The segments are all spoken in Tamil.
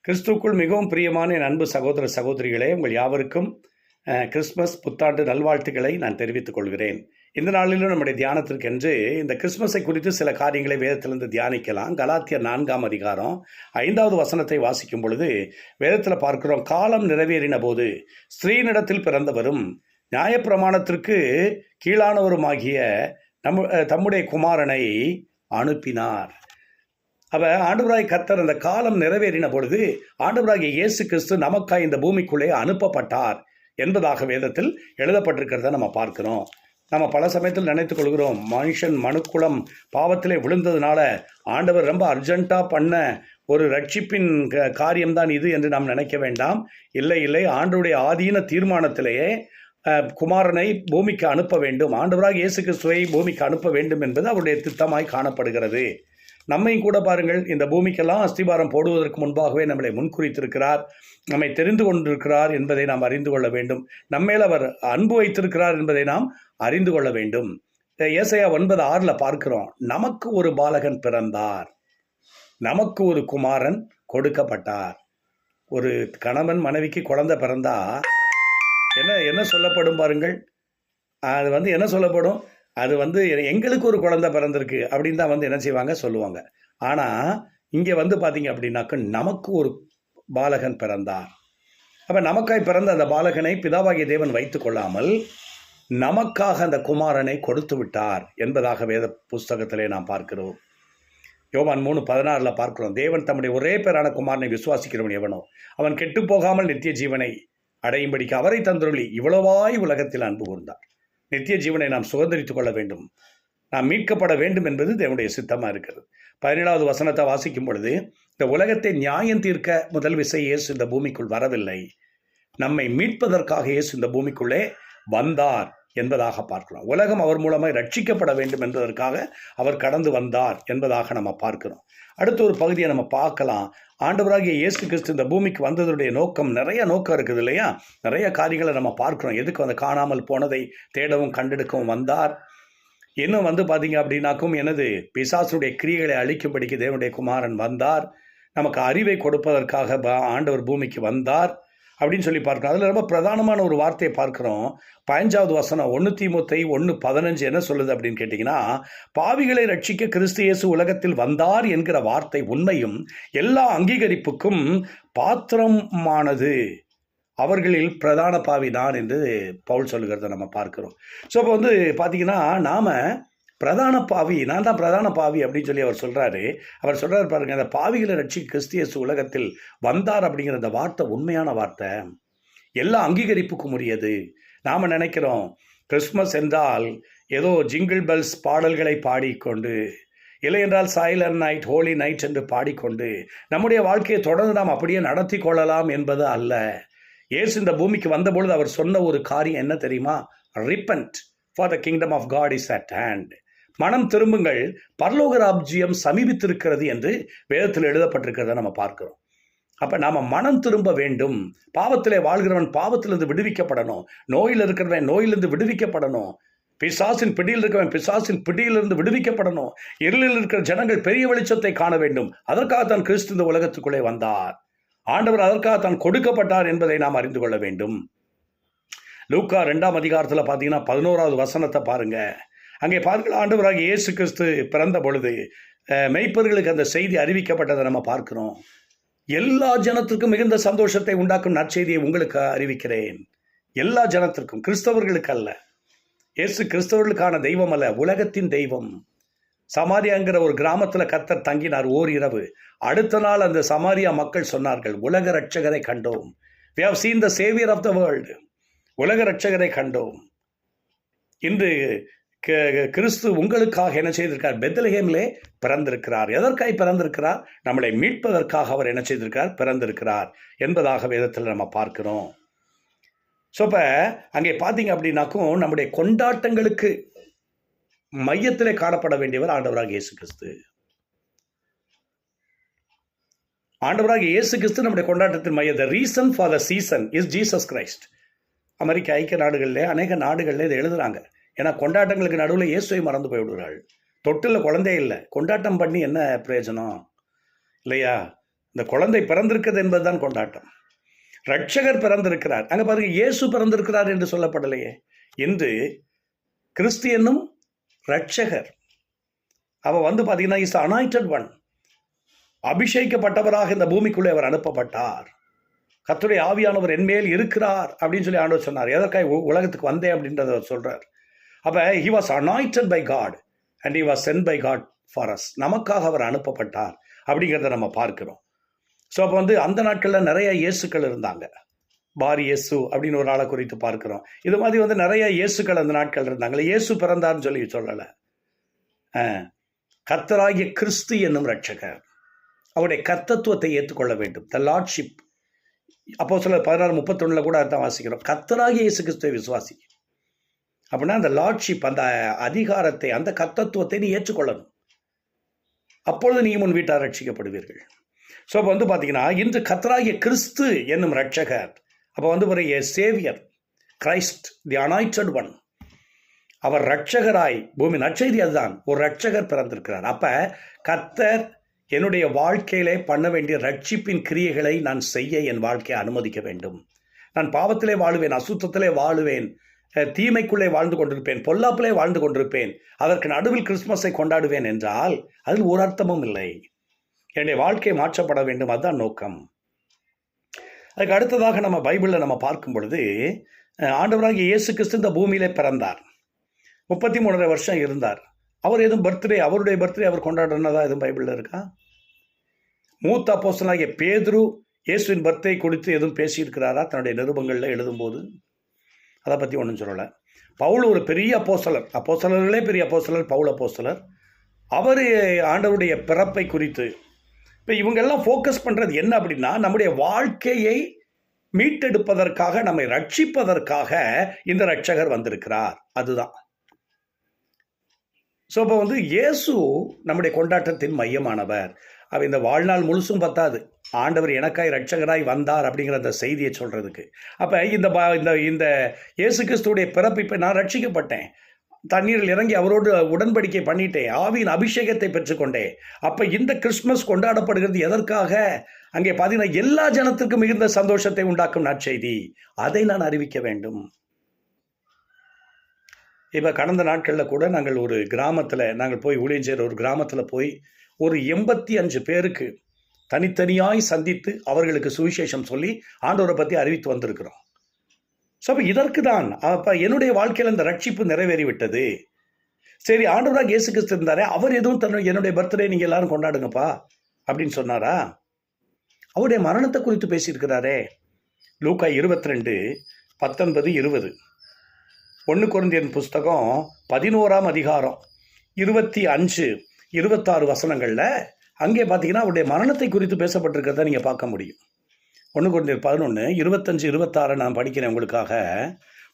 கிறிஸ்துவுக்குள் மிகவும் பிரியமான என் அன்பு சகோதர சகோதரிகளே, உங்கள் யாவருக்கும் கிறிஸ்மஸ் புத்தாண்டு நல்வாழ்த்துக்களை நான் தெரிவித்துக் கொள்கிறேன். இந்த நாளிலும் நம்முடைய தியானத்திற்கென்று இந்த கிறிஸ்மஸை குறித்து சில காரியங்களை வேதத்திலிருந்து தியானிக்கலாம். கலாத்தியர் 4ஆம் அதிகாரம் 5வது வசனத்தை வாசிக்கும் பொழுது வேதத்தில் பார்க்கிறோம், காலம் நிறைவேறின போது ஸ்திரீனிடத்தில் பிறந்தவரும் நியாயப்பிரமாணத்திற்கு கீழானவருமாகிய தம்முடைய குமாரனை அனுப்பினார். ஆண்டவராய் கர்த்தர் அந்த காலம் நிறைவேறின பொழுது ஆண்டவராகிய இயேசு கிறிஸ்து நமக்காய் இந்த பூமிக்குள்ளே அனுப்பப்பட்டார் என்பதாக வேதத்தில் எழுதப்பட்டிருக்கிறத நம்ம பார்க்கிறோம். நம்ம பல சமயத்தில் நினைத்துக் கொள்கிறோம், மனுஷன் மனுக்குலம் பாவத்திலே விழுந்ததுனால ஆண்டவர் ரொம்ப அர்ஜென்ட்டாக பண்ண ஒரு ரட்சிப்பின் காரியம்தான் இது என்று நாம் நினைக்க வேண்டாம். இல்லை, ஆண்டவருடைய ஆதீன தீர்மானத்திலேயே குமாரனை பூமிக்கு அனுப்ப வேண்டும், ஆண்டவராக இயேசு கிறிஸ்துவை பூமிக்கு அனுப்ப வேண்டும் என்பது அவருடைய திட்டமாய் காணப்படுகிறது. நம்மையும் கூட பாருங்கள், இந்த பூமிக்கெல்லாம் அஸ்திபாரம் போடுவதற்கு முன்பாகவே நம்மளை முன்குறித்திருக்கிறார், நம்மை தெரிந்து கொண்டிருக்கிறார் என்பதை நாம் அறிந்து கொள்ள வேண்டும். நம்மேல் அவர் அன்பு வைத்திருக்கிறார் என்பதை நாம் அறிந்து கொள்ள வேண்டும். ஏசாயா 9:6 பார்க்கிறோம், நமக்கு ஒரு பாலகன் பிறந்தார், நமக்கு ஒரு குமாரன் கொடுக்கப்பட்டார். ஒரு கணவன் மனைவிக்கு குழந்தை பிறந்தா என்ன சொல்லப்படும் பாருங்கள். அது என்ன சொல்லப்படும், அது எங்களுக்கு ஒரு குழந்தை பிறந்திருக்கு அப்படின்னு தான் என்ன செய்வாங்க, சொல்லுவாங்க. ஆனால் இங்கே பார்த்தீங்க அப்படின்னாக்க நமக்கு ஒரு பாலகன் பிறந்தார். அப்போ நமக்காய் பிறந்த அந்த பாலகனை பிதாவாகிய தேவன் வைத்து கொள்ளாமல் நமக்காக அந்த குமாரனை கொடுத்து விட்டார் என்பதாக வேத புஸ்தகத்திலே நாம் பார்க்கிறோம். யோவான் 3:16 பார்க்கிறோம், தேவன் தம்முடைய ஒரே பேரான குமாரனை விசுவாசிக்கிறவன் எவனோ அவன் கெட்டு போகாமல் நித்திய ஜீவனை அடையும்படிக்கு அவரை தந்தருளி இவ்வளவாய் உலகத்தில் அன்பு கூர்ந்தார். நித்திய ஜீவனை நாம் சுதந்திரித்துக் கொள்ள வேண்டும், நாம் மீட்கப்பட வேண்டும் என்பது தேவனுடைய சித்தமாக இருக்கிறது. 17வது வசனத்தை வாசிக்கும் பொழுது, இந்த உலகத்தை நியாயம் தீர்க்க முதல் விசை இயேசு இந்த பூமிக்குள் வரவில்லை, நம்மை மீட்பதற்காக இயேசு இந்த பூமிக்குள்ளே வந்தார் என்பதாக பார்க்கிறோம். உலகம் அவர் மூலமாக ரட்சிக்கப்பட வேண்டும் என்பதற்காக அவர் கடந்து வந்தார் என்பதாக நம்ம பார்க்கிறோம். அடுத்த ஒரு பகுதியை நம்ம பார்க்கலாம். ஆண்டவராகிய இயேசு கிறிஸ்து இந்த பூமிக்கு வந்ததுடைய நோக்கம், நிறைய நோக்கம் இருக்குது இல்லையா, நிறைய காரியங்களை நம்ம பார்க்கிறோம். எதுக்கு காணாமல் போனதை தேடவும் கண்டெடுக்கவும் வந்தார். இன்னும் பார்த்தீங்க அப்படின்னாக்கும் பிசாசுடைய கிரியைகளை அழிக்கும்படிக்கு தேவனுடைய குமாரன் வந்தார், நமக்கு அறிவை கொடுப்பதற்காக ஆண்டவர் பூமிக்கு வந்தார் அப்படின்னு சொல்லி பார்க்கிறோம். அதில் ரொம்ப பிரதானமான ஒரு வார்த்தையை பார்க்குறோம். 15வது வசனம் 1 தீமோத்தேயு 1:15 என்ன சொல்லுது அப்படின்னு கேட்டிங்கன்னா, பாவிகளை ரட்சிக்க கிறிஸ்து இயேசு உலகத்தில் வந்தார் என்கிற வார்த்தை உண்மையும் எல்லா அங்கீகரிப்புக்கும் பாத்திரமானது, அவர்களில் பிரதான பாவி நான் என்று பவுல் சொல்லுகிறத நம்ம பார்க்கிறோம். ஸோ அப்போ பார்த்தீங்கன்னா நாம் பிரதான பாவி, நான் தான் பிரதான பாவி அப்படின்னு சொல்லி அவர் சொல்கிறாரு பாருங்கள், அந்த பாவிகளை ரட்சிக்க கிறிஸ்து இயேசு உலகத்தில் வந்தார் அப்படிங்கிற அந்த வார்த்தை உண்மையான வார்த்தை, எல்லா அங்கீகரிப்புக்கும் உரியது. நாம் நினைக்கிறோம் கிறிஸ்மஸ் என்றால் ஏதோ ஜிங்கிள் பெல்ஸ் பாடல்களை பாடிக்கொண்டு, இல்லை என்றால் சைலண்ட் நைட், ஹோலி நைட் என்று பாடிக்கொண்டு நம்முடைய வாழ்க்கையை தொடர்ந்து நாம் அப்படியே நடத்தி கொள்ளலாம் என்பது அல்ல. இயேசு இந்த பூமிக்கு வந்தபொழுது அவர் சொன்ன ஒரு காரியம் என்ன தெரியுமா? Repent, for the kingdom of God is at hand. மனம் திரும்புங்கள், பரலோக ராஜ்யம் சமீபித்திருக்கிறது என்று வேதத்தில் எழுதப்பட்டிருக்கிறத நம்ம பார்க்கிறோம். அப்போ நாம் மனம் திரும்ப வேண்டும். பாவத்திலே வாழ்கிறவன் பாவத்திலிருந்து விடுவிக்கப்படணும், நோயில் இருக்கிறவன் நோயிலிருந்து விடுவிக்கப்படணும், பிசாசின் பிடியில் இருக்கிறவன் பிசாசின் பிடியிலிருந்து விடுவிக்கப்படணும், இருளில் இருக்கிற ஜனங்கள் பெரிய வெளிச்சத்தை காண வேண்டும். அதற்காகத்தான் கிறிஸ்து இந்த உலகத்துக்குள்ளே வந்தார், ஆண்டவர் அதற்காகத்தான் கொடுக்கப்பட்டார் என்பதை நாம் அறிந்து கொள்ள வேண்டும். லூக்கா 2ஆம் அதிகாரத்தில் பார்த்தீங்கன்னா 11வது வசனத்தை பாருங்க. அங்கே பார்க்கலாம், ஆண்டவராகிய இயேசு கிறிஸ்து பிறந்த பொழுது மெய்ப்பர்களுக்கு அந்த செய்தி அறிவிக்கப்பட்டதை நம்ம பார்க்கிறோம். எல்லா ஜனத்திற்கும் மிகுந்த சந்தோஷத்தை உண்டாக்கும் நற்செய்தியை உங்களுக்கு அறிவிக்கிறேன். எல்லா ஜனத்திற்கும், கிறிஸ்தவர்களுக்கு அல்ல. இயேசு கிறிஸ்தவர்களுக்கான தெய்வம் அல்ல, உலகத்தின் தெய்வம். சமாரியாங்கிற ஒரு கிராமத்தில் கர்த்தர் தங்கினார் ஓரிரவு. அடுத்த நாள் அந்த சமாரியா மக்கள் சொன்னார்கள், உலக ரட்சகரை கண்டோம். We have seen the savior of the world. உலக ரட்சகரை கண்டோம். இன்று கிறிஸ்து உங்களுக்காக என்ன செய்திருக்கார்? பெத்லகேமிலே பிறந்திருக்கிறார். எதற்காக பிறந்திருக்கிறார்? நம்மளை மீட்பதற்காக அவர் என்ன செய்திருக்கிறார்? பிறந்திருக்கிறார் என்பதாக வேதத்தில் நம்ம பார்க்கிறோம். ஸோ இப்போ அங்கே பார்த்தீங்க அப்படின்னாக்கும் நம்முடைய கொண்டாட்டங்களுக்கு மையத்திலே காணப்பட வேண்டியவர் ஆண்டவராக இயேசு கிறிஸ்து. ஆண்டவராக இயேசு கிறிஸ்து நம்முடைய கொண்டாட்டத்தின் மையம். The reason for the season is Jesus Christ. அமெரிக்க ஐக்கிய நாடுகளில் அநேக நாடுகளில் இதை எழுதுகிறாங்க. ஏன்னா கொண்டாட்டங்களுக்கு நடுவில் இயேசுவை மறந்து போய்விடுகிறாள். தொட்டில் குழந்தையே இல்லை, கொண்டாட்டம் பண்ணி என்ன பிரயோஜனம் இல்லையா? இந்த குழந்தை பிறந்திருக்கிறது என்பதுதான் கொண்டாட்டம். ரட்சகர் பிறந்திருக்கிறார். அங்கே பாருங்க, இயேசு பிறந்திருக்கிறார் என்று சொல்லப்படலையே. இன்று கிறிஸ்து என்னும் ரட்சகர், அவ பார்த்தீங்கன்னா இஸ் அனாயிண்டட் ஒன், அபிஷேகிக்கப்பட்டவராக இந்த பூமிக்குள்ளே அவர் அனுப்பப்பட்டார். கர்த்தருடைய ஆவியானவர் என்மேல் இருக்கிறார் அப்படின்னு சொல்லி ஆண்டவர் சொன்னார். எதற்காக உலகத்துக்கு வந்தேன் அப்படின்றத அவர் சொல்றார். அப்போ he was anointed by God and he was sent by God for us. நமக்காக அவர் அனுப்பப்பட்டார் அப்படிங்கிறத நம்ம பார்க்கிறோம். ஸோ அப்போ அந்த நாட்களில் நிறைய இயேசுக்கள் இருந்தாங்க. பார் இயேசு அப்படின்னு ஒரு ஆளை குறித்து பார்க்கிறோம். இது மாதிரி நிறைய இயேசுக்கள் அந்த நாட்கள் இருந்தாங்களே. இயேசு பிறந்தார்னு சொல்லி சொல்லலை. கர்த்தராகிய கிறிஸ்து என்னும் ரட்சகர், அவருடைய கர்த்தத்துவத்தை ஏற்றுக்கொள்ள வேண்டும். த லார்ட்ஷிப். அப்போஸ்தலர் 16:31 கூட அர்த்தம் வாசிக்கிறோம். கர்த்தராகிய இயேசு கிறிஸ்துவை விசுவாசி அப்படின்னா அந்த லார்ட்ஷிப், அந்த அதிகாரத்தை, அந்த கர்த்தத்துவத்தை நீ ஏற்றுக்கொள்ளணும். அப்பொழுது நீங்கள் உன் வீட்டார் ரட்சிக்கப்படுவீர்கள். ஸோ அப்போ பார்த்தீங்கன்னா இன்று கர்த்தராகிய கிறிஸ்து என்னும் ரட்சகர், அப்போ ஒரு saviour, Christ the anointed one, அவர் ரட்சகராய், பூமி நற்செய்தி அதுதான், ஒரு ரட்சகர் பிறந்திருக்கிறார். அப்போ கர்த்தர் என்னுடைய வாழ்க்கையிலே பண்ண வேண்டிய ரட்சிப்பின் கிரியைகளை நான் செய்ய என் வாழ்க்கையை அனுமதிக்க வேண்டும். நான் பாவத்திலே வாழுவேன், அசுத்தத்திலே வாழுவேன், தீமைக்குள்ளே வாழ்ந்து கொண்டிருப்பேன், பொல்லாப்பிலே வாழ்ந்து கொண்டிருப்பேன், அதற்கு நடுவில் கிறிஸ்துமஸை கொண்டாடுவேன் என்றால் அதில் ஒரு அர்த்தமும் இல்லை. என்னுடைய வாழ்க்கை மாற்றப்பட வேண்டும், அதுதான் நோக்கம். அதுக்கு அடுத்ததாக நம்ம பைபிளில் நம்ம பார்க்கும் பொழுது, ஆண்டவராகிய இயேசு கிறிஸ்து இந்த பூமியிலே பிறந்தார், 33 வருஷம் இருந்தார். அவர் எதுவும் அவருடைய பர்த்டே அவர் கொண்டாடுறதா எதுவும் பைபிளில் இருக்கா? மூத்த அப்போஸ்தலனாகிய பேதுரு இயேசுவின் பர்த்டே குறித்து எதுவும் பேசியிருக்கிறாரா தன்னுடைய நிருபங்களில் எழுதும்போது? அதை பற்றி ஒன்றும் சொல்லலை. பவுல் ஒரு பெரிய அப்போஸ்தலர், அப்போஸ்தலர்களே பெரிய அப்போஸ்தலர் பவுல் அப்போஸ்தலர். அவர் ஆண்டவருடைய பிறப்பை குறித்து, இப்போ இவங்கெல்லாம் ஃபோக்கஸ் பண்ணுறது என்ன அப்படின்னா, நம்முடைய வாழ்க்கையை மீட்டெடுப்பதற்காக, நம்மை ரட்சிப்பதற்காக இந்த ரட்சகர் வந்திருக்கிறார், அதுதான். ஸோ இப்போ இயேசு நம்முடைய கொண்டாட்டத்தின் மையமானவர். அவ இந்த வாழ்நாள் முழுசும் பத்தாது, ஆண்டவர் எனக்காய் ரட்சகராய் வந்தார் அப்படிங்கிற அந்த செய்தியை சொல்கிறதுக்கு. அப்போ இந்த இயேசு கிறிஸ்துடைய பிறப்பு, இப்போ நான் ரட்சிக்கப்பட்டேன், தண்ணீரில் இறங்கி அவரோடு உடன்படிக்கை பண்ணிட்டேன், ஆவியின் அபிஷேகத்தை பெற்றுக்கொண்டேன். அப்போ இந்த கிறிஸ்மஸ் கொண்டாடப்படுகிறது எதற்காக? அங்கே பார்த்தீங்கன்னா எல்லா ஜனத்திற்கும் மிகுந்த சந்தோஷத்தை உண்டாக்கும் நற்செய்தி, அதை நான் அறிவிக்க வேண்டும். இப்போ கடந்த நாட்களில் கூட நாங்கள் ஒரு கிராமத்தில் போய் ஊழியம் செய்கிற ஒரு கிராமத்தில் போய் ஒரு 85 பேருக்கு தனித்தனியாய் சந்தித்து அவர்களுக்கு சுவிசேஷம் சொல்லி ஆண்டவரை பற்றி அறிவித்து வந்திருக்கிறோம். ஸோ அப்போ இதற்கு தான், அப்போ என்னுடைய வாழ்க்கையில் இந்த ரட்சிப்பு நிறைவேறிவிட்டது. சரி, ஆண்டவராக இயேசு கிறிஸ்து இருந்தாரே, அவர் எதுவும் என்னுடைய பர்த்டே நீங்கள் எல்லாரும் கொண்டாடுங்கப்பா அப்படின்னு சொன்னாரா? அவருடைய மரணத்தை குறித்து பேசியிருக்கிறாரே. லூக்கா 22:19-20, 1 கொரிந்தியர் புஸ்தகம் 11ஆம் அதிகாரம் 25-26 வசனங்களில் அங்கே பார்த்தீங்கன்னா அவருடைய மரணத்தை குறித்து பேசப்பட்டிருக்கிறத நீங்கள் பார்க்க முடியும். 1 கொரிந்தியர் 11:25-26 நான் படிக்கிறேன் உங்களுக்காக.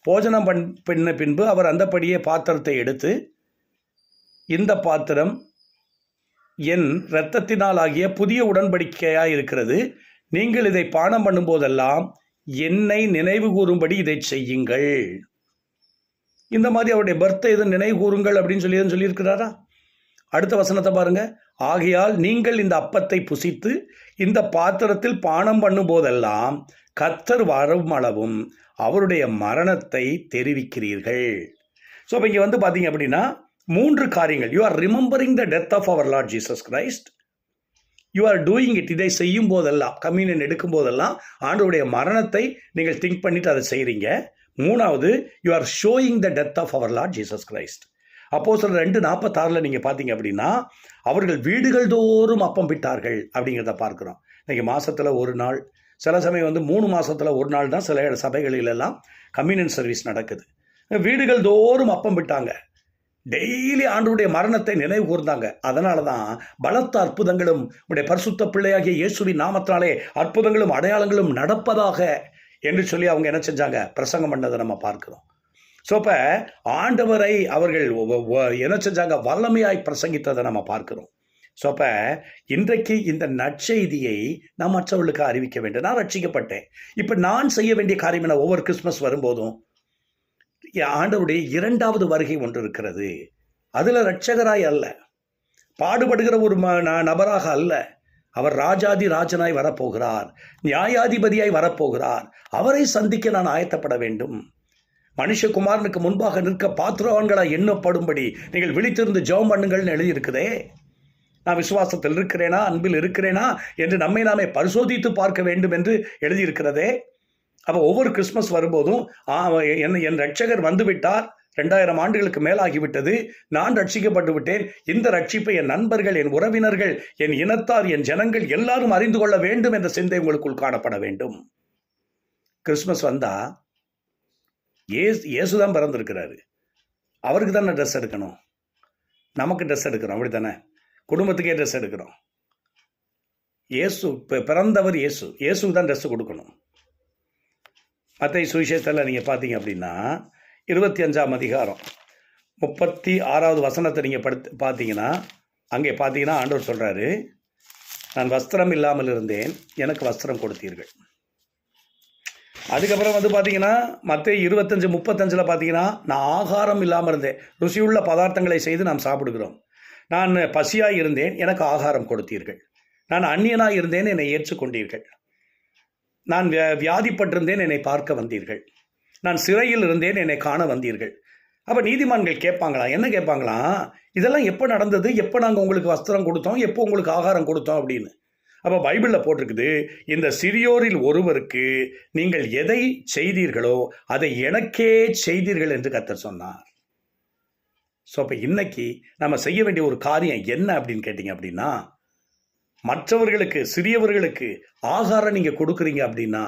போஜனம் பண்ண பின்பு அவர் அந்தப்படியே பாத்திரத்தை எடுத்து, இந்த பாத்திரம் என் இரத்தத்தினால் ஆகிய புதிய உடன்படிக்கையாக இருக்கிறது, நீங்கள் இதை பானம் பண்ணும்போதெல்லாம் என்னை நினைவு கூறும்படி இதை செய்யுங்கள். இந்த மாதிரி அவருடைய பர்த்டே எதுவும் நினைவு கூறுங்கள் அப்படின்னு சொல்லியிருக்கிறாரா? அடுத்த வசனத்தை பாருங்க. ஆகையால் நீங்கள் இந்த அப்பத்தை புசித்து இந்த பாத்திரத்தில் பானம் பண்ணும் போதெல்லாம் கர்த்தர் வரும் அளவும் அவருடைய மரணத்தை தெரிவிக்கிறீர்கள். ஸோ இப்போ இங்கே பார்த்தீங்க அப்படின்னா 3 காரியங்கள். You are remembering the death of our Lord Jesus Christ. You are doing it. இதை செய்யும் போதெல்லாம், கம்யூனியன் எடுக்கும் போதெல்லாம் ஆண்டவருடைய மரணத்தை நீங்கள் திங்க் பண்ணிட்டு அதை செய்கிறீங்க. 3வது, you are showing the death of our Lord Jesus Christ. அப்போஸ்தலர் 2:46 நீங்கள் பார்த்தீங்க அப்படின்னா, அவர்கள் வீடுகள் தோறும் அப்பம் பிட்டார்கள் அப்படிங்கிறத பார்க்குறோம். இன்றைக்கி மாதத்தில் ஒரு நாள், சில சமயம் 3 மாதத்தில் ஒரு நாள் தான் சில சபைகளிலெல்லாம் கம்யூனியன் சர்வீஸ் நடக்குது. வீடுகள் தோறும் அப்பம் பிட்டாங்க, டெய்லி ஆண்டவருடைய மரணத்தை நினைவு கூர்ந்தாங்க. அதனால தான் பலத்த அற்புதங்களும் உடைய பரிசுத்த பிள்ளையாகிய இயேசுவின் நாமத்தினாலே அற்புதங்களும் அடையாளங்களும் நடப்பதாக என்று சொல்லி அவங்க என்ன செஞ்சாங்க, பிரசங்கம் பண்ணதை நம்ம பார்க்கிறோம். ஸோ இப்போ ஆண்டவரை அவர்கள் என்ன செஞ்சாங்க, வல்லமையாய் பிரசங்கித்ததை நம்ம பார்க்கிறோம். ஸோ அப்போ இன்றைக்கு இந்த நற்செய்தியை நான் மற்றவர்களுக்கு அறிவிக்க வேண்டும். நான் ரட்சிக்கப்பட்டேன், இப்போ நான் செய்ய வேண்டிய காரியம் என்ன? ஒவ்வொரு கிறிஸ்மஸ் வரும்போதும் ஆண்டவருடைய 2வது வருகை ஒன்று இருக்கிறது. அதில் ரட்சகராய் அல்ல, பாடுபடுகிற ஒரு நபராக அல்ல, அவர் ராஜாதி ராஜனாய் வரப்போகிறார், நியாயாதிபதியாய் வரப்போகிறார். அவரை சந்திக்க நான் ஆயத்தப்பட வேண்டும். மனுஷகுமாரனுக்கு முன்பாக நிற்க பாத்திரவான்களாய் எண்ணப்படும்படி நீங்கள் விழித்திருந்து ஜெபம் பண்ணுங்கள்னு எழுதியிருக்குதே. நான் விசுவாசத்தில் இருக்கிறேனா, அன்பில் இருக்கிறேனா என்று நம்மை நாமே பரிசோதித்து பார்க்க வேண்டும் என்று எழுதியிருக்கிறதே. அப்போ ஒவ்வொரு கிறிஸ்மஸ் வரும்போதும் என் ரட்சகர் வந்துவிட்டார், 2000 ஆண்டுகளுக்கு மேலாகிவிட்டது, நான் ரட்சிக்கப்பட்டு விட்டேன், இந்த ரட்சிப்பை என் நண்பர்கள், என் உறவினர்கள், என் இனத்தார், என் ஜனங்கள் எல்லாரும் அறிந்து கொள்ள வேண்டும் என்ற சிந்தை உங்களுக்குள் காணப்பட வேண்டும். கிறிஸ்மஸ் வந்தா இயேசுதான் பிறந்திருக்கிறாரு, அவருக்கு தானே ட்ரெஸ் எடுக்கணும், நமக்கு ட்ரெஸ் எடுக்கிறோம், அப்படி தானே, குடும்பத்துக்கே ட்ரெஸ் எடுக்கிறோம். பிறந்தவர் இயேசுக்கு தான் ட்ரெஸ் கொடுக்கணும். மத்தேயு சுவிசேஷத்தில் நீங்கள் பார்த்தீங்க அப்படின்னா 25ஆம் அதிகாரம் 36வது வசனத்தை நீங்கள் பார்த்தீங்கன்னா, அங்கே பார்த்தீங்கன்னா ஆண்டவர் சொல்கிறாரு, நான் வஸ்திரம் இல்லாமல் இருந்தேன், எனக்கு வஸ்திரம் கொடுத்தீர்கள். அதுக்கப்புறம் பார்த்தீங்கன்னா மத்தேயு 25:35 பார்த்தீங்கன்னா, நான் ஆகாரம் இல்லாமல் இருந்தேன், ருசியுள்ள பதார்த்தங்களை செய்து நாம் சாப்பிடுகிறோம். நான் பசியாய் இருந்தேன், எனக்கு ஆகாரம் கொடுத்தீர்கள். நான் அந்நியனாய் இருந்தேன், என்னை ஏற்றுக்கொண்டீர்கள். நான் வியாதிப்பட்டிருந்தேன், என்னை பார்க்க வந்தீர்கள். நான் சிறையில் இருந்தேன், என்னை காண வந்தீர்கள். அப்போ நீதிமான்கள் கேட்பாங்களா, என்ன கேட்பாங்களா, இதெல்லாம் எப்போ நடந்தது, எப்போ நாங்கள் உங்களுக்கு வஸ்திரம் கொடுத்தோம், எப்போ உங்களுக்கு ஆகாரம் கொடுத்தோம் அப்படின்னு. அப்போ பைபிளில் போட்டிருக்குது, இந்த சிறியோரில் ஒருவருக்கு நீங்கள் எதை செய்தீர்களோ அதை எனக்கே செய்தீர்கள் என்று கர்த்தர் சொன்னார். ஸோ அப்போ இன்னைக்கு நம்ம செய்ய வேண்டிய ஒரு காரியம் என்ன அப்படின்னு கேட்டிங்க அப்படின்னா, மற்றவர்களுக்கு, சிறியவர்களுக்கு ஆகாரம் நீங்கள் கொடுக்குறீங்க அப்படின்னா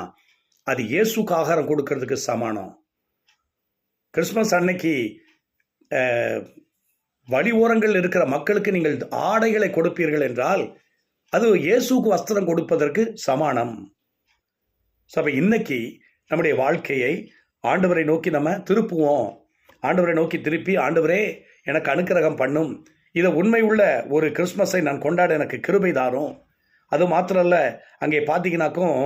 அது இயேசுக்கு ஆகாரம் கொடுக்கறதுக்கு சமானம். கிறிஸ்மஸ் அன்னைக்கு வழி ஓரங்கள் இருக்கிற மக்களுக்கு நீங்கள் ஆடைகளை கொடுப்பீர்கள் என்றால் அது இயேசுக்கு வஸ்திரம் கொடுப்பதற்கு சமானம். ஸோ அப்போ இன்னைக்கு நம்முடைய வாழ்க்கையை ஆண்டவரை நோக்கி நம்ம திருப்புவோம். ஆண்டவரை நோக்கி திருப்பி, ஆண்டவரே எனக்கு அனுக்கிரகம் பண்ணும், இதை உண்மை உள்ள ஒரு கிறிஸ்மஸை நான் கொண்டாட எனக்கு கிருபை தாரும். அது மாத்திரம் இல்லை, அங்கே பார்த்தீங்கன்னாக்கும்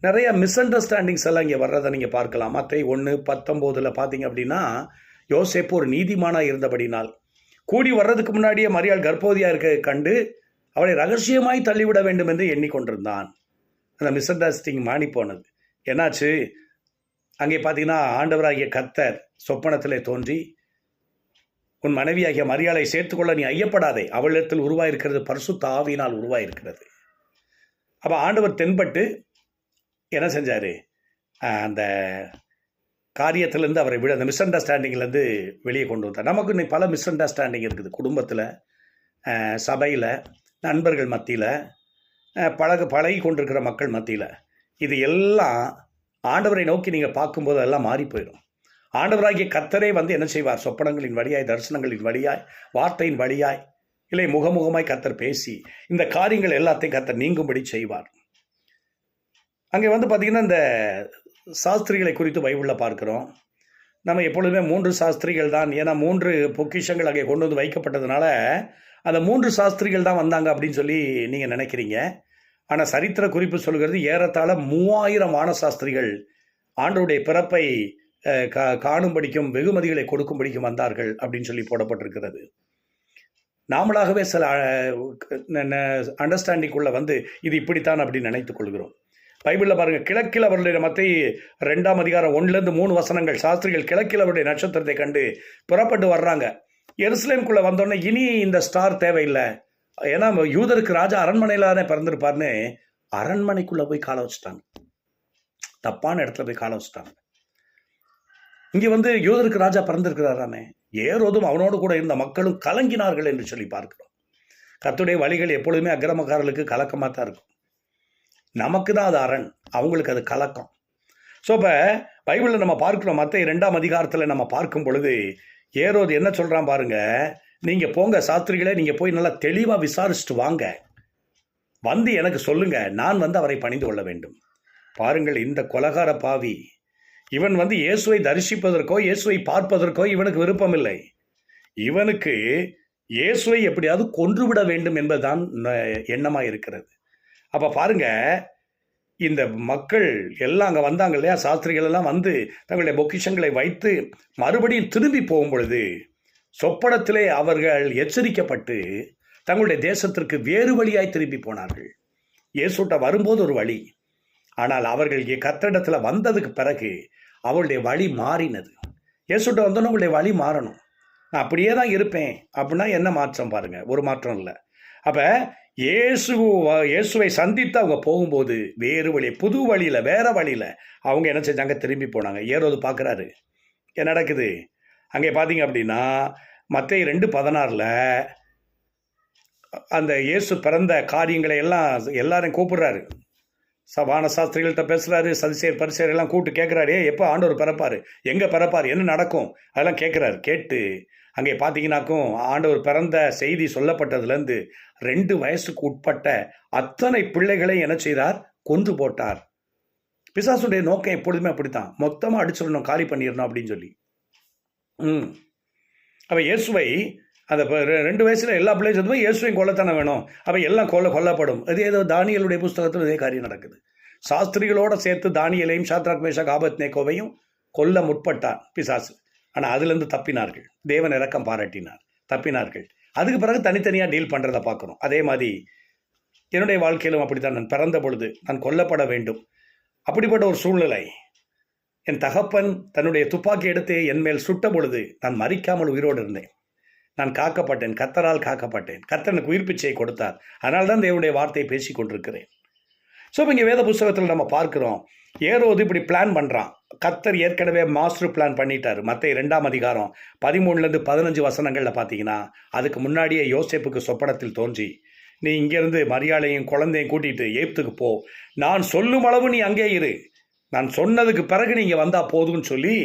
நிறைய மிஸ் அண்டர்ஸ்டாண்டிங்ஸ் எல்லாம் இங்கே வர்றதை நீங்கள் பார்க்கலாம். மத்தேயு 1:19 பார்த்தீங்க அப்படின்னா, யோசேப்பு ஒரு நீதிமானாக இருந்தபடினால் கூடி வர்றதுக்கு முன்னாடியே மரியாள் கர்ப்பவதியாக இருக்க கண்டு அவளை ரகசியமாய் தள்ளிவிட வேண்டும் என்று எண்ணிக்கொண்டிருந்தான். அந்த மிஸ் அண்டர்ஸ்டாண்டிங் மாறி போனது. என்னாச்சு, அங்கே பார்த்தீங்கன்னா ஆண்டவராகிய கர்த்தர் சொப்பனத்திலே தோன்றி, உன் மனைவியாகிய மரியாளை சேர்த்துக்கொள்ள நீ ஐயப்படாதே, அவளிடத்தில் உருவாயிருக்கிறது பரிசுத்த ஆவியினால் உருவாயிருக்கிறது. அப்போ ஆண்டவர் தென்பட்டு என்ன செஞ்சார், அந்த காரியத்திலேருந்து அவரை அந்த மிஸ் அண்டர்ஸ்டாண்டிங்லேருந்து வெளியே கொண்டு வந்தார். நமக்கு இன்னைக்கு பல மிஸ் அண்டர்ஸ்டாண்டிங் இருக்குது, குடும்பத்தில், சபையில், நண்பர்கள் மத்தியில், பழகி கொண்டிருக்கிற மக்கள் மத்தியில். இது எல்லாம் ஆண்டவரை நோக்கி நீங்கள் பார்க்கும்போது எல்லாம் மாறி போயிடும். ஆண்டவராகிய கர்த்தரே என்ன செய்வார், சொப்பனங்களின் வழியாய், தரிசனங்களின் வழியாய், வார்த்தையின் வழியாய், இல்லை முகமுகமாய் கர்த்தர் பேசி இந்த காரியங்கள் எல்லாத்தையும் கர்த்தர் நீங்கும்படி செய்வார். அங்கே பார்த்தீங்கன்னா இந்த சாஸ்திரிகளை குறித்து பைபிளில் பார்க்குறோம். நம்ம எப்பொழுதுமே 3 சாஸ்திரிகள் தான், ஏன்னா 3 பொக்கிஷங்கள் அங்கே கொண்டு வந்து வைக்கப்பட்டதுனால அந்த 3 சாஸ்திரிகள் தான் வந்தாங்க அப்படின்னு சொல்லி நீங்கள் நினைக்கிறீங்க. ஆனால் சரித்திர குறிப்பு சொல்கிறது, ஏறத்தாழ 3000 வானசாஸ்திரிகள் ஆண்டவருடைய பிறப்பை காணும்படிக்கும் வெகுமதிகளை கொடுக்கும்படிக்கும் வந்தார்கள் அப்படின்னு சொல்லி போடப்பட்டிருக்கிறது. நாமளாகவே சில அண்டர்ஸ்டாண்டிங்குள்ள இது இப்படித்தான் அப்படின்னு நினைத்துக் கொள்கிறோம். பைபிளில் பாருங்கள், கிழக்கில் அவருடைய மத்தேயு 2ஆம் அதிகாரம் 1-3 வசனங்கள், சாஸ்திரிகள் கிழக்கில் அவருடைய நட்சத்திரத்தை கண்டு புறப்பட்டு வர்றாங்க. எருசலேமுக்குள்ளே வந்தோடனே இனி இந்த ஸ்டார் தேவையில்லை, ஏன்னா யூதருக்கு ராஜா அரண்மனையிலானே பிறந்திருப்பார்னு அரண்மனைக்குள்ளே போய் காலை வச்சுட்டாங்க, தப்பான இடத்துல போய் காலை வச்சுட்டாங்க. இங்கே யூதருக்கு ராஜா பிறந்திருக்கிறாராமே, ஏரோதும் அவனோடு கூட இருந்த மக்களும் கலங்கினார்கள் என்று சொல்லி பார்க்கிறோம். கர்த்தருடைய வழிகள் எப்பொழுதுமே அக்கிரமக்காரர்களுக்கு கலக்கமாக தான் இருக்கும். நமக்கு தான் அது அரண், அவங்களுக்கு அது கலக்கம். ஸோ இப்போ பைபிளில் நம்ம பார்க்கிறோம், மத்தேயு 2ஆம் அதிகாரத்தில் நம்ம பார்க்கும் பொழுது ஏரோது என்ன சொல்கிறான் பாருங்க, நீங்கள் போங்க சாஸ்திரிகளே, நீங்கள் போய் நல்லா தெளிவாக விசாரிச்சுட்டு வாங்க, எனக்கு சொல்லுங்க, நான் அவரை பணிந்து கொள்ள வேண்டும். பாருங்கள், இந்த கொலகார பாவி இவன் இயேசுவை தரிசிப்பதற்கோ இயேசுவை பார்ப்பதற்கோ இவனுக்கு விருப்பமில்லை. இவனுக்கு இயேசுவை எப்படியாவது கொன்றுவிட வேண்டும் என்பதுதான் எண்ணமாக இருக்கிறது. அப்போ பாருங்க, இந்த மக்கள் எல்லாம் அங்கே வந்தாங்க இல்லையா, சாஸ்திரிகள் எல்லாம் தங்களுடைய பொக்கிஷங்களை வைத்து மறுபடியும் திரும்பி போகும் பொழுது சொப்பனத்திலே அவர்கள் எச்சரிக்கப்பட்டு தங்களுடைய தேசத்திற்கு வேறு வழியாய் திரும்பி போனார்கள். இயேசுட்ட வரும்போது ஒரு வழி, ஆனால் அவர்கள் கர்த்தரிடத்தில் வந்ததுக்கு பிறகு அவளுடைய வழி மாறினது. இயேசுட்ட வந்தோன்னு உங்களுடைய வழி மாறணும். நான் அப்படியே தான் இருப்பேன் அப்படின்னா என்ன மாற்றம் பாருங்கள்? ஒரு மாற்றம் இல்லை. அப்போ இயேசுவை சந்தித்து அவங்க போகும்போது வேறு வழி, புது வழியில், வேற வழியில் அவங்க என்ன செஞ்சாங்க? திரும்பி போனாங்க. ஏரோது பார்க்குறாரு என்ன நடக்குது அங்கே பார்த்தீங்க அப்படின்னா, மத்தேயு 2:16 அந்த இயேசு பிறந்த காரியங்களை எல்லாரையும் கூப்பிடுறாரு. சபான சாஸ்திரிகள்கிட்ட பேசுகிறாரு, சதிசேர் பரிசேர் எல்லாம் கூப்பிட்டு கேட்குறாரு, எப்போ ஆண்டவர் பிறப்பார், எங்கே பிறப்பார், என்ன நடக்கும், அதெல்லாம் கேட்குறாரு. கேட்டு அங்கே பார்த்தீங்கன்னாக்கும் ஆண்டவர் பிறந்த செய்தி சொல்லப்பட்டதுலேருந்து 2 வயசுக்கு உட்பட்ட அத்தனை பிள்ளைகளை என்ன செய்தார்? கொன்று போட்டார். பிசாசுடைய நோக்கம் எப்பொழுதுமே அப்படித்தான், மொத்தமாக அடிச்சிடணும், காலி பண்ணிடணும் அப்படின்னு சொல்லி. அப்போ இயேசுவை அந்த 2 வயசில் எல்லா பிள்ளையும் சொல்லும்போது இயேசுவையும் கொல்லத்தானே வேணும். அப்போ எல்லாம் கொல்லப்படும். அது ஏதோ தானியலுடைய புஸ்தகத்தில் இதே காரியம் நடக்குது. சாஸ்திரிகளோடு சேர்த்து தானியலையும் சாத்ராக் மேஷாக் ஆபேத்நேகோவையும் கொல்ல முற்பட்டார் பிசாசு. ஆனால் அதுலேருந்து தப்பினார்கள். தேவன் இரக்கம் பாராட்டினார், தப்பினார்கள். அதுக்கு பிறகு தனித்தனியாக டீல் பண்ணுறதை பார்க்குறோம். அதே மாதிரி என்னுடைய வாழ்க்கையிலும் அப்படித்தான். நான் பிறந்த பொழுது நான் கொல்லப்பட வேண்டும், அப்படிப்பட்ட ஒரு சூழ்நிலை. என் தகப்பன் தன்னுடைய துப்பாக்கி எடுத்து என் மேல் சுட்ட பொழுது நான் மறிக்காமல் உயிரோடு இருந்தேன். நான் காக்கப்பட்டேன், கர்த்தரால் காக்கப்பட்டேன். கர்த்தர் எனக்கு உயிர் பிச்சையை கொடுத்தார். அதனால தான் தேவனுடைய வார்த்தையை பேசி கொண்டிருக்கிறேன். ஸோ இப்போ இங்கே வேத புஸ்தகத்தில் நம்ம பார்க்குறோம், ஏரோது இப்படி பிளான் பண்ணுறான். கர்த்தர் ஏற்கனவே மாஸ்டர் பிளான் பண்ணிட்டார். மத்தேயு 2 அதிகாரம் 13-15 வசனங்களில் பார்த்தீங்கன்னா, அதுக்கு முன்னாடியே யோசேப்புக்கு சொப்பனத்தில் தோன்றி, நீ இங்கேருந்து மரியாளையும் குழந்தையும் கூட்டிகிட்டு எகிப்துக்கு போ, நான் சொல்லும் அளவு நீ அங்கே இரு, நான் சொன்னதுக்கு பிறகு நீங்கள் வந்தால் போதும்னு சொல்லி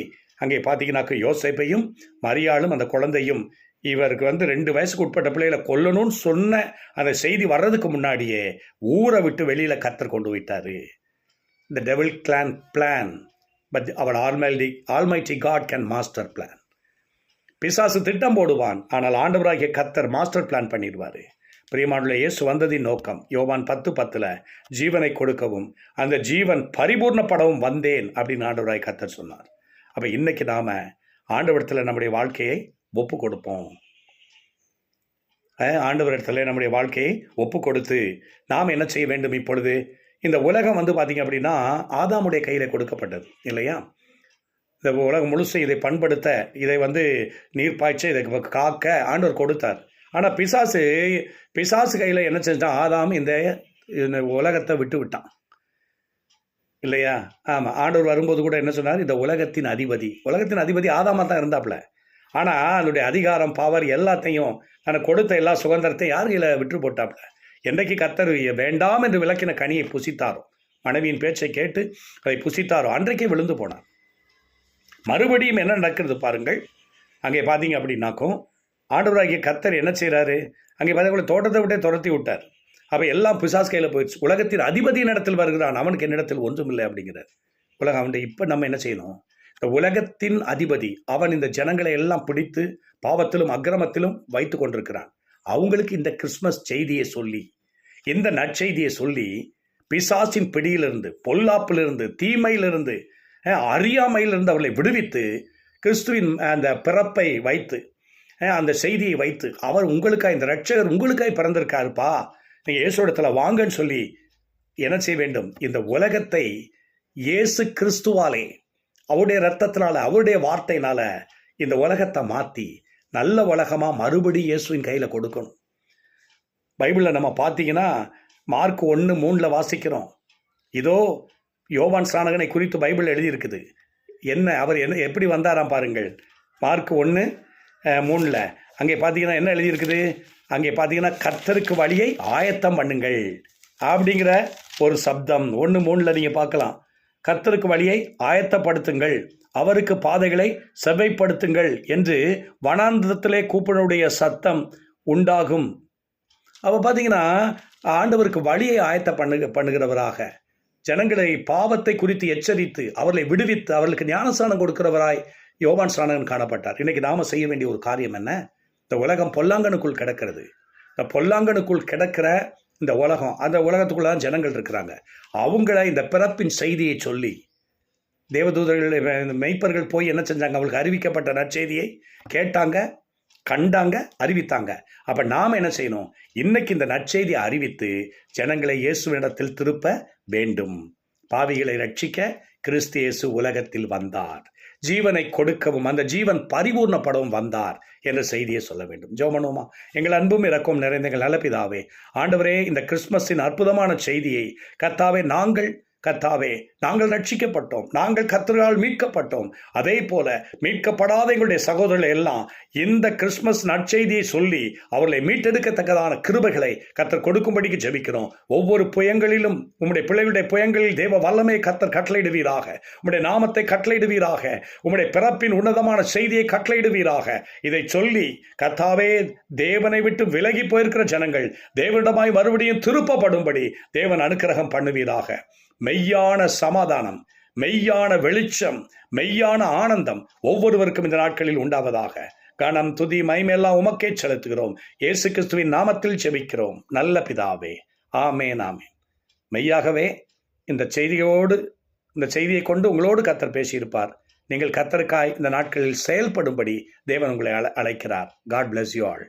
அங்கே பார்த்தீங்கன்னாக்க யோசேப்பையும் மரியாளும் அந்த குழந்தையும், இவருக்கு 2 வயசுக்கு உட்பட்ட பிள்ளைகளை கொல்லணும்னு சொன்ன அந்த செய்தி வர்றதுக்கு முன்னாடியே ஊரை விட்டு வெளியில் கர்த்தர் கொண்டு போயிட்டாரு. The devil can plan, but our almighty God can master plan. பிசாசு திட்டம் போடுவான், ஆனால் ஆண்டவராகிய கர்த்தர் மாஸ்டர் பிளான் பண்ணிடுவார். பிரியமானுள்ள இயேசு வந்ததின் நோக்கம் யோவான் 10:10 ஜீவனை கொடுக்கவும் அந்த ஜீவன் பரிபூர்ணப்படவும் வந்தேன் அப்படின்னு ஆண்டவராகிய கர்த்தர் சொன்னார். அப்போ இன்னைக்கு நாம் ஆண்டவரிடத்தில் நம்முடைய வாழ்க்கையை ஒப்பு கொடுப்போம். ஆண்டவரிடத்தில் நம்முடைய வாழ்க்கையை ஒப்பு கொடுத்து நாம் என்ன செய்ய வேண்டும்? இப்பொழுது இந்த உலகம் பார்த்திங்க அப்படின்னா ஆதாமுடைய கையில் கொடுக்கப்பட்டது இல்லையா? இந்த உலகம் முழுசு இதை பண்படுத்த, இதை நீர் பாய்ச்ச, இதை காக்க ஆண்டவர் கொடுத்தார். ஆனால் பிசாசு கையில் என்ன செஞ்சான்? ஆதாம் இந்த உலகத்தை விட்டு விட்டான் இல்லையா? ஆமாம், ஆண்டவர் வரும்போது கூட என்ன சொன்னார்? இந்த உலகத்தின் அதிபதி ஆதாமாக தான் இருந்தாப்புல. ஆனால் அதனுடைய அதிகாரம், பவர் எல்லாத்தையும் தனக்கு கொடுத்த எல்லா சுதந்திரத்தையும் யார் கையில் விட்டு போட்டாப்புல. என்றைக்கு கர்த்தர் வேண்டாம் என்று விளக்கின கனியை புசித்தாரோ, மனைவியின் பேச்சை கேட்டு அதை புசித்தாரோ, அன்றைக்கே விழுந்து போனார். மறுபடியும் என்ன நடக்கிறது பாருங்கள். அங்கே பார்த்தீங்க அப்படின்னாக்கும் ஆண்டவராகிய கர்த்தர் என்ன செய்கிறாரு? அங்கே பார்த்தீங்கன்னா தோட்டத்தை விட்டே துரத்தி விட்டார். அப்போ எல்லாம் பிசாசு கையில் போயிடுச்சு. உலகத்தின் அதிபதியின் இடத்தில் வருகிறான், அவனுக்கு என்னிடத்தில் ஒன்றுமில்லை அப்படிங்கிறார். உலகம் அவன்கிட்ட. இப்போ நம்ம என்ன செய்யணும்? இந்த உலகத்தின் அதிபதி அவன் இந்த ஜனங்களை எல்லாம் பிடித்து பாவத்திலும் அக்கிரமத்திலும் வைத்து கொண்டிருக்கிறான். அவங்களுக்கு இந்த கிறிஸ்மஸ் செய்தியை சொல்லி, இந்த நற்செய்தியை சொல்லி, பிசாசின் பிடியிலிருந்து, பொல்லாப்பிலிருந்து, தீமையிலிருந்து, அறியாமையிலிருந்து அவர்களை விடுவித்து, கிறிஸ்துவின் அந்த பிறப்பை வைத்து, அந்த செய்தியை வைத்து, அவர் உங்களுக்காய், இந்த ரட்சகர் உங்களுக்காய் பிறந்திருக்காருப்பா, நீங்கள் இயேசுவிடத்தில் வாங்கன்னு சொல்லி என்ன செய்ய வேண்டும்? இந்த உலகத்தை இயேசு கிறிஸ்துவாலே, அவருடைய இரத்தத்தினால, அவருடைய வார்த்தையினால இந்த உலகத்தை மாற்றி நல்ல உலகமாக மறுபடியும் இயேசுவின் கையில் கொடுக்கணும். பைபிளில் நம்ம பார்த்தீங்கன்னா மார்க் 1:3 வாசிக்கிறோம். இதோ யோவான் ஸ்நானகனை குறித்து பைபிள் எழுதியிருக்குது. அவர் எப்படி வந்தாராம் பாருங்கள். மார்க் 1:3 அங்கே பார்த்தீங்கன்னா என்ன எழுதியிருக்குது? அங்கே பார்த்தீங்கன்னா கர்த்தருக்கு வழியை ஆயத்தம் பண்ணுங்கள் அப்படிங்கிற ஒரு சப்தம் 1:3 நீங்கள் பார்க்கலாம். கர்த்தருக்கு வழியை ஆயத்தப்படுத்துங்கள், அவருக்கு பாதைகளை செவ்வைப்படுத்துங்கள் என்று வனாந்தரத்திலே கூப்பிடனுடைய சத்தம் உண்டாகும். அப்போ பார்த்தீங்கன்னா ஆண்டவருக்கு வழியை பண்ணுகிறவராக, ஜனங்களை பாவத்தை குறித்து எச்சரித்து அவர்களை விடுவித்து அவர்களுக்கு ஞானஸ்நானம் கொடுக்கிறவராய் யோவான் ஸ்நானகன் காணப்பட்டார். இன்றைக்கி நாம் செய்ய வேண்டிய ஒரு காரியம் என்ன? இந்த உலகம் பொல்லாங்கனுக்குள் கிடக்கிறது. இந்த பொல்லாங்கனுக்குள் கிடக்கிற இந்த உலகம், அந்த உலகத்துக்குள்ள தான் ஜனங்கள் இருக்கிறாங்க. அவங்கள இந்த பிறப்பின் செய்தியை சொல்லி, தேவதூதர்கள் மெய்ப்பர்கள் போய் என்ன செஞ்சாங்க? அவங்களுக்கு அறிவிக்கப்பட்ட நற்செய்தியை கேட்டாங்க, கண்டாங்க, அறிவித்தாங்க. அப்ப நாம என்ன செய்யணும்? இன்னைக்கு இந்த நற்செய்தியை அறிவித்து ஜனங்களை இயேசுவினிடத்தில் திருப்ப வேண்டும். பாவிகளை ரட்சிக்க கிறிஸ்து இயேசு உலகத்தில் வந்தார், ஜீவனை கொடுக்கவும் அந்த ஜீவன் பரிபூர்ணப்படவும் வந்தார் என்ற செய்தியை சொல்ல வேண்டும். ஜெபம் பண்ணுவோமா? எங்கள் அன்பும் இரக்கம் நிறைந்த எங்கள் நல்ல பிதாவே, ஆண்டவரே, இந்த கிறிஸ்துமஸின் அற்புதமான செய்தியை கர்த்தாவே, நாங்கள் ரட்சிக்கப்பட்டோம், நாங்கள் கர்த்தரால் மீட்கப்பட்டோம். அதே போல மீட்கப்படாத எங்களுடைய சகோதரர்களை எல்லாம் இந்த கிறிஸ்துமஸ் நற்செய்தியை சொல்லி அவர்களை மீட்டெடுக்கத்தக்கதான கிருபைகளை கர்த்தர் கொடுக்கும்படிக்கு ஜெபிக்கிறோம். ஒவ்வொரு புயங்களிலும் உம்முடைய பிள்ளைகளுடைய புயங்களில் தேவ வல்லமை கர்த்தர் கட்டளையிடுவீராக. உம்முடைய நாமத்தை கட்டளையிடுவீராக. உம்முடைய பிறப்பின் உன்னதமான செய்தியை கட்டளையிடுவீராக. இதை சொல்லி கர்த்தாவே, தேவனை விட்டு விலகி போயிருக்கிற ஜனங்கள் தேவனிடமாய் மறுபடியும் திருப்பப்படும்படி தேவன் அனுக்கிரகம் பண்ணுவீராக. மெய்யான சமாதானம், மெய்யான வெளிச்சம், மெய்யான ஆனந்தம் ஒவ்வொருவருக்கும் இந்த நாட்களில் உண்டாவதாக. கனம், துதி, மகிமையெல்லாம் உமக்கே செலுத்துகிறோம். இயேசு கிறிஸ்துவின் நாமத்தில் ஜெபிக்கிறோம் நல்ல பிதாவே. ஆமென், ஆமென். மெய்யாகவே இந்த செய்தியை கொண்டு உங்களோடு கர்த்தர் பேசியிருப்பார். நீங்கள் கர்த்தருக்காய் இந்த நாட்களில் செயல்படும்படி தேவன் உங்களை அழைக்கிறார். God bless you all.